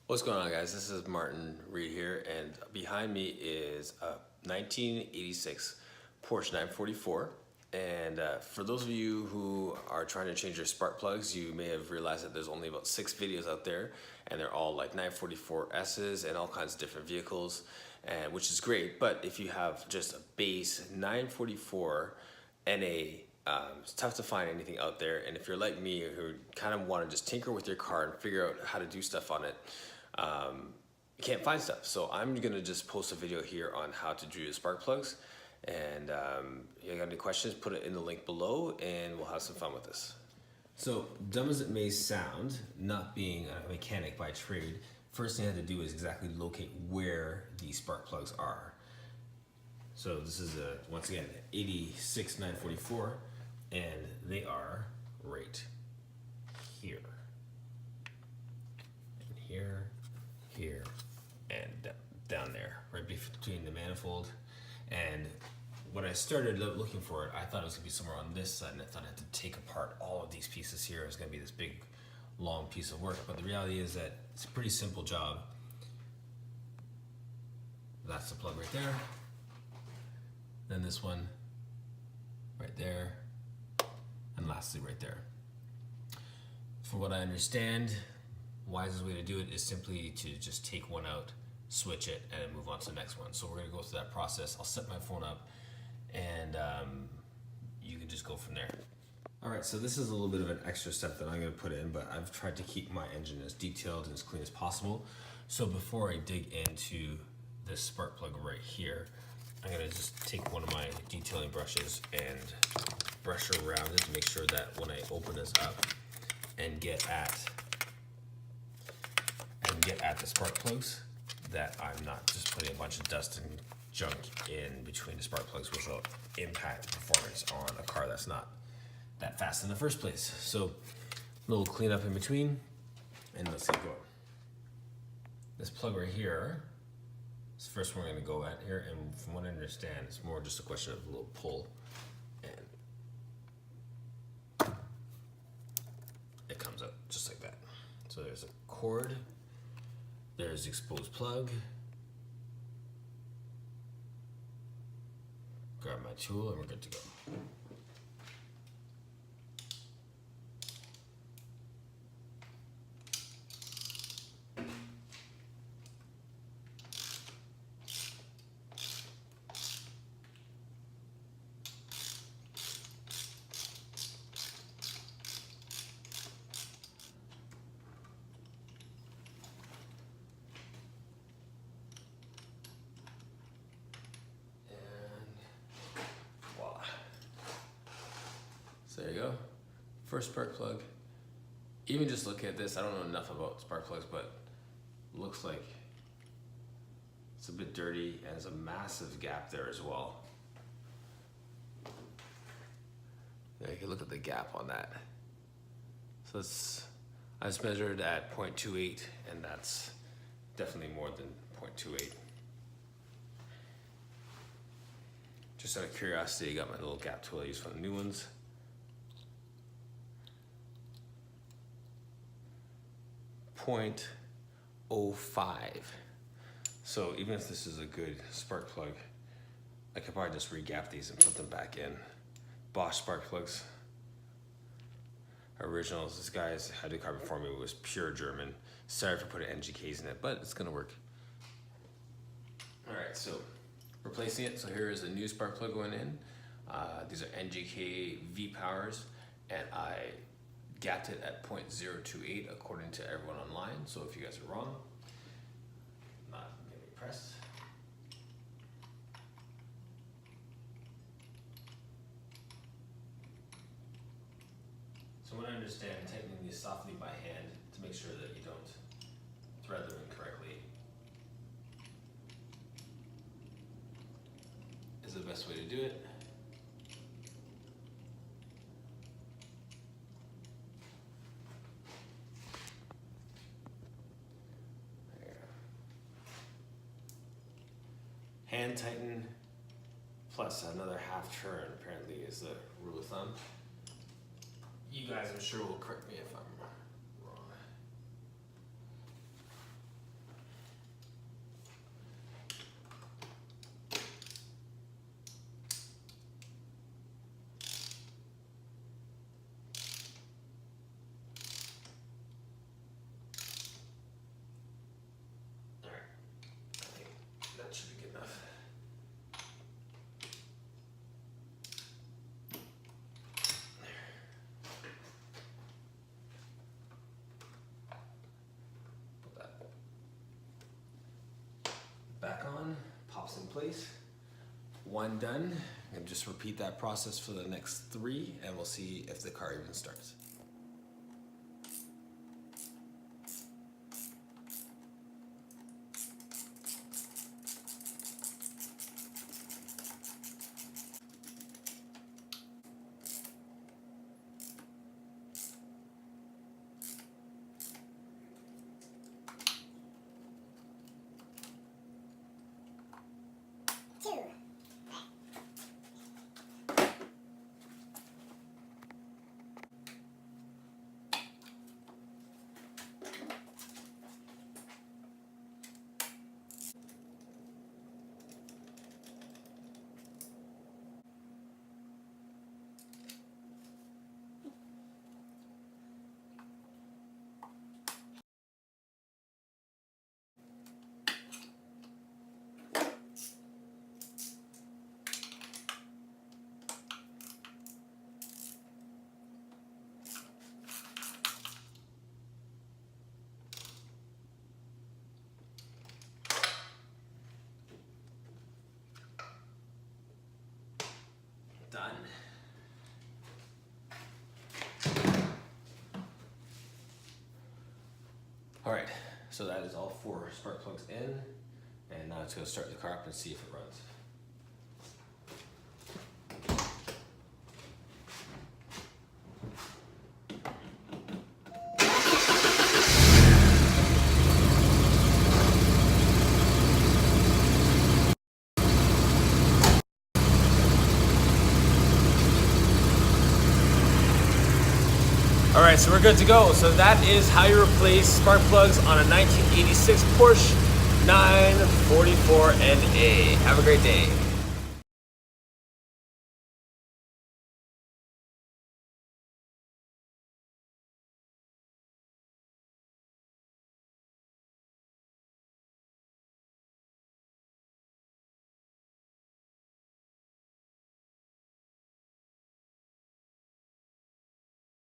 What's going on, guys? This is Martin Reed here, and behind me is a 1986 Porsche 944. And for those of you who are trying to change your spark plugs, you may have realized that there's only about 6 videos out there, and they're all like 944Ss and all kinds of different vehicles, and which is great. But if you have just a base 944 NA, it's tough to find anything out there. And if you're like me, who kind of want to just tinker with your car and figure out how to do stuff on it, you can't find stuff. So I'm gonna just post a video here on how to do the spark plugs. And if you got any questions, put it in the link below and we'll have some fun with this. So dumb as it may sound, not being a mechanic by trade, first thing I had to do is exactly locate where these spark plugs are. So this is once again, 86 944, and they are right here. And here, and down there, right between the manifold. And when I started looking for it, I thought it was gonna be somewhere on this side, and I thought I had to take apart all of these pieces here. It was gonna be this big, long piece of work. But the reality is that it's a pretty simple job. That's the plug right there. Then this one right there, and lastly right there. From what I understand, wisest way to do it is simply to just take one out, switch it, and move on to the next one. So we're gonna go through that process. I'll set my phone up, and you can just go from there. All right, so this is a little bit of an extra step that I'm gonna put in, but I've tried to keep my engine as detailed and as clean as possible. So before I dig into this spark plug right here, I'm gonna just take one of my detailing brushes and brush around it to make sure that when I open this up and get at the spark plugs, that I'm not just putting a bunch of dust and junk in between the spark plugs, which will impact the performance on a car that's not that fast in the first place. So a little cleanup in between, and let's get going. This plug right here is the first one we're gonna go at here, and from what I understand, it's more just a question of a little pull, and it comes out just like that. So there's a cord, there's the exposed plug. Grab my tool and we're good to go. So there you go, first spark plug. Even just looking at this, I don't know enough about spark plugs, but looks like it's a bit dirty and there's a massive gap there as well. Yeah, you can look at the gap on that. So I just measured at 0.28, and that's definitely more than 0.28. Just out of curiosity, I got my little gap tool I use for the new ones. 0.05. So even if this is a good spark plug, I could probably just re-gap these and put them back in. Bosch spark plugs, originals. This guy's had a carbon for me, it was pure German. Sorry for putting NGKs in it, but it's gonna work. All right, so replacing it. So here is a new spark plug going in. These are NGK V powers, and I gapped it at 0.028 according to everyone online. So if you guys are wrong, not getting pressed. So what I understand, tightening these softly by hand to make sure that you don't thread them incorrectly is the best way to do it. Hand tighten plus another half turn apparently is the rule of thumb. You guys, I'm sure, will correct me if I'm wrong. place. 1 done. And just repeat that process for the next 3, and we'll see if the car even starts. Done. All right, so that is all 4 spark plugs in, and now it's going to start the car up and see if it runs. All right, so we're good to go. So that is how you replace spark plugs on a 1986 Porsche 944 NA. Have a great day.